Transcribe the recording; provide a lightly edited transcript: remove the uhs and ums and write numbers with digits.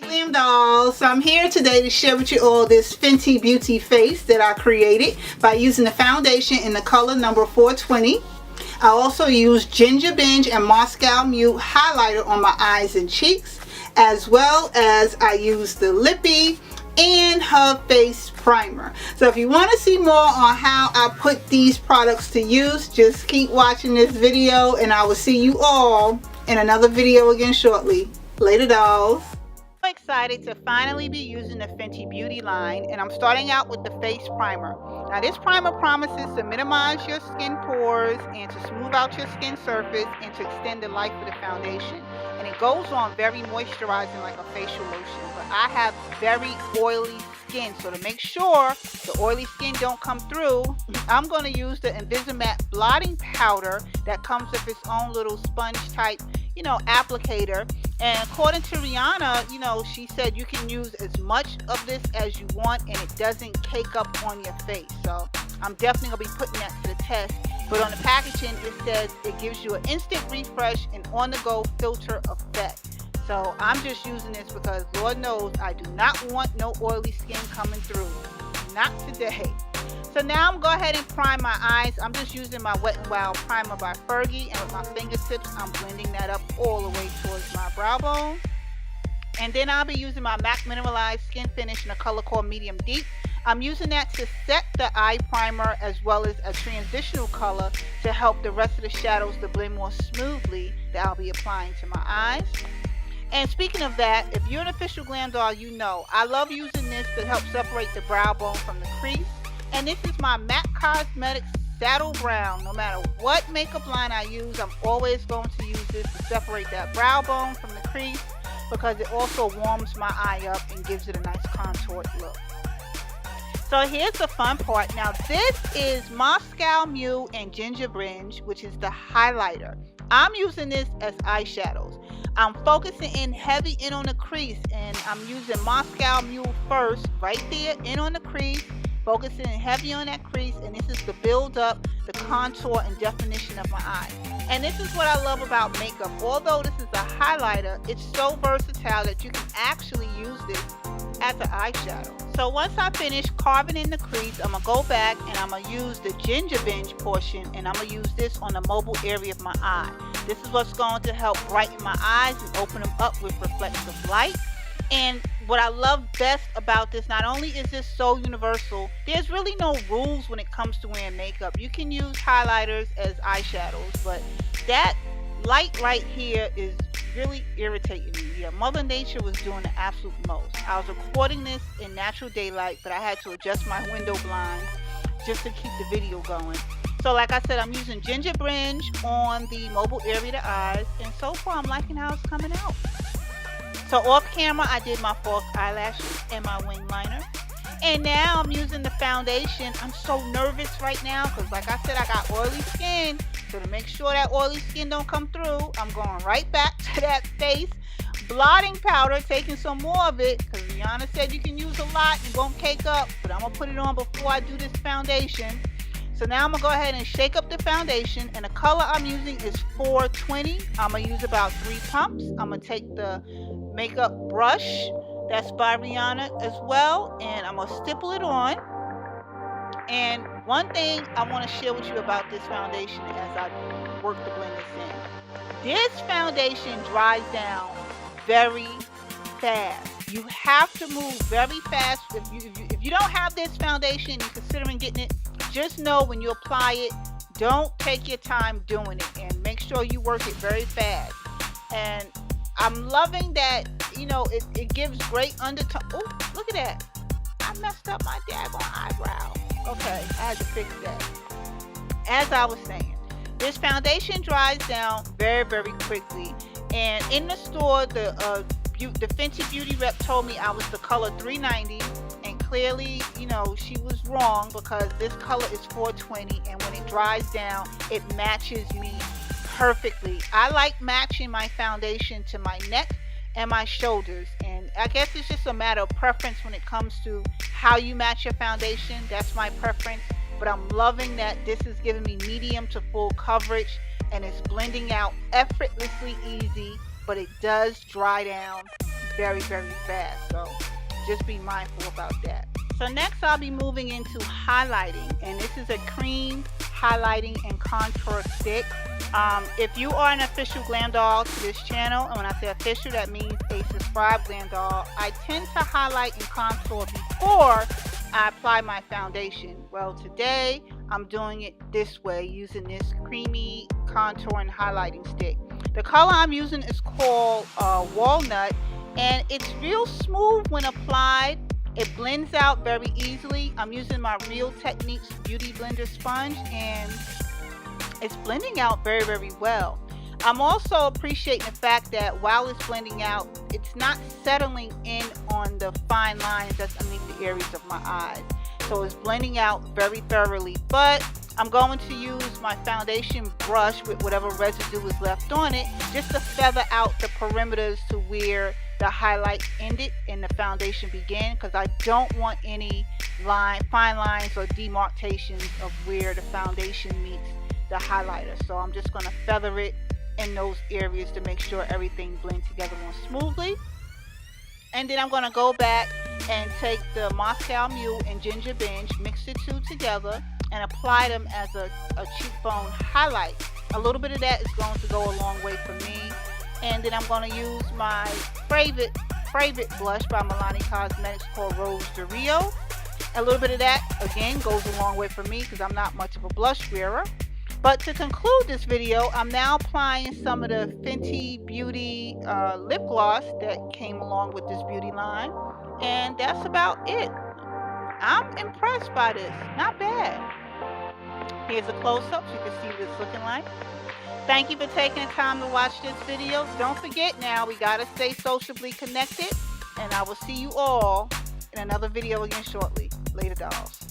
GlamDollz. So I'm here today to share with you all this Fenty Beauty face that I created by using the foundation in the color number 420. I also used Ginger Binge and Moscow Mule highlighter on my eyes and cheeks, as well as I used the Lippy and her face primer. So if you want to see more on how I put these products to use, just keep watching this video and I will see you all in another video again shortly. Later, dolls. I'm excited to finally be using the Fenty Beauty line, and I'm starting out with the face primer. Now this primer promises to minimize your skin pores and to smooth out your skin surface and to extend the life of the foundation. And it goes on very moisturizing like a facial lotion, but I have very oily skin, so to make sure the oily skin don't come through, I'm going to use the INVISIMATTE Blotting powder that comes with its own little sponge type, applicator. And according to Rihanna, she said you can use as much of this as you want and it doesn't cake up on your face. So I'm definitely going to be putting that to the test. But on the packaging, it says it gives you an instant refresh and on-the-go filter effect. So I'm just using this because Lord knows I do not want no oily skin coming through. Not today. So now I'm going to go ahead and prime my eyes. I'm just using my Wet n Wild primer by Fergie, and with my fingertips I'm blending that up all the way towards my brow bone. And then I'll be using my MAC Mineralize Skin Finish in a color called Medium Deep. I'm using that to set the eye primer as well as a transitional color to help the rest of the shadows to blend more smoothly that I'll be applying to my eyes. And speaking of that, if you're an official glam doll, you know I love using this to help separate the brow bone from the crease. And this is my MAC Cosmetics Saddle Brown. No matter what makeup line I use, I'm always going to use this to separate that brow bone from the crease because it also warms my eye up and gives it a nice contoured look. So here's the fun part. Now this is Moscow Mule and Ginger Binge, which is the highlighter. I'm using this as eyeshadows. I'm focusing in heavy in on the crease, and I'm using Moscow Mule first, right there in on the crease. Focusing heavy on that crease, and this is to build up the contour and definition of my eye. And this is what I love about makeup. Although this is a highlighter, it's so versatile that you can actually use this as an eyeshadow. So once I finish carving in the crease, I'm going to go back and I'm going to use the Ginger Binge portion, and I'm going to use this on the mobile area of my eye. This is what's going to help brighten my eyes and open them up with reflective light. And what I love best about this, not only is this so universal, there's really no rules when it comes to wearing makeup. You can use highlighters as eyeshadows, but that light right here is really irritating me. Yeah, Mother Nature was doing the absolute most. I was recording this in natural daylight, but I had to adjust my window blinds just to keep the video going. So like I said, I'm using Ginger Binge on the mobile area of the eyes, and so far I'm liking how it's coming out. So off camera, I did my false eyelashes and my wing liner. And now I'm using the foundation. I'm so nervous right now because like I said, I got oily skin. So to make sure that oily skin don't come through, I'm going right back to that face blotting powder, taking some more of it because Rihanna said you can use a lot and won't cake up. But I'm going to put it on before I do this foundation. So now I'm going to go ahead and shake up the foundation, and the color I'm using is 420. I'm going to use about 3 pumps. I'm going to take the makeup brush that's by Rihanna as well, and I'm going to stipple it on. And one thing I want to share with you about this foundation as I work to blend this in. This foundation dries down very fast. You have to move very fast. If you don't have this foundation and you're considering getting it, just know when you apply it, don't take your time doing it and make sure you work it very fast. And I'm loving that, it gives great undertone. Oh, look at that. I messed up my daggone eyebrow. Okay, I had to fix that. As I was saying, this foundation dries down very, very quickly. And in the store, the Fenty Beauty rep told me I was the color 390. And clearly, she was wrong because this color is 420. And when it dries down, it matches me perfectly. I like matching my foundation to my neck and my shoulders, and I guess it's just a matter of preference when it comes to how you match your foundation. That's my preference, but I'm loving that this is giving me medium to full coverage, and it's blending out effortlessly easy, but it does dry down very, very fast. So just be mindful about that. So next I'll be moving into highlighting, and this is a cream highlighting and contour stick. If you are an official GlamDoll to this channel, and when I say official, that means a subscribed GlamDoll, I tend to highlight and contour before I apply my foundation. Well, today I'm doing it this way, using this creamy contour and highlighting stick. The color I'm using is called Walnut, and it's real smooth when applied. It blends out very easily. I'm using my Real Techniques Beauty Blender sponge, and it's blending out very, very well. I'm also appreciating the fact that while it's blending out, it's not settling in on the fine lines that's underneath the areas of my eyes. So it's blending out very thoroughly, but I'm going to use my foundation brush with whatever residue is left on it, just to feather out the perimeters to where the highlight ended and the foundation began, because I don't want any fine lines or demarcations of where the foundation meets the highlighter. So I'm just going to feather it in those areas to make sure everything blends together more smoothly. And then I'm going to go back and take the Moscow Mule and Ginger Binge, mix the two together, and apply them as a cheekbone highlight. A little bit of that is going to go a long way for me. And then I'm going to use my favorite blush by Milani Cosmetics called Rose de Rio. A little bit of that, again, goes a long way for me because I'm not much of a blush wearer. But to conclude this video, I'm now applying some of the Fenty Beauty lip gloss that came along with this beauty line. And that's about it. I'm impressed by this. Not bad. Here's a close-up so you can see what it's looking like. Thank you for taking the time to watch this video. Don't forget now, we got to stay sociably connected. And I will see you all in another video again shortly. Later, dolls.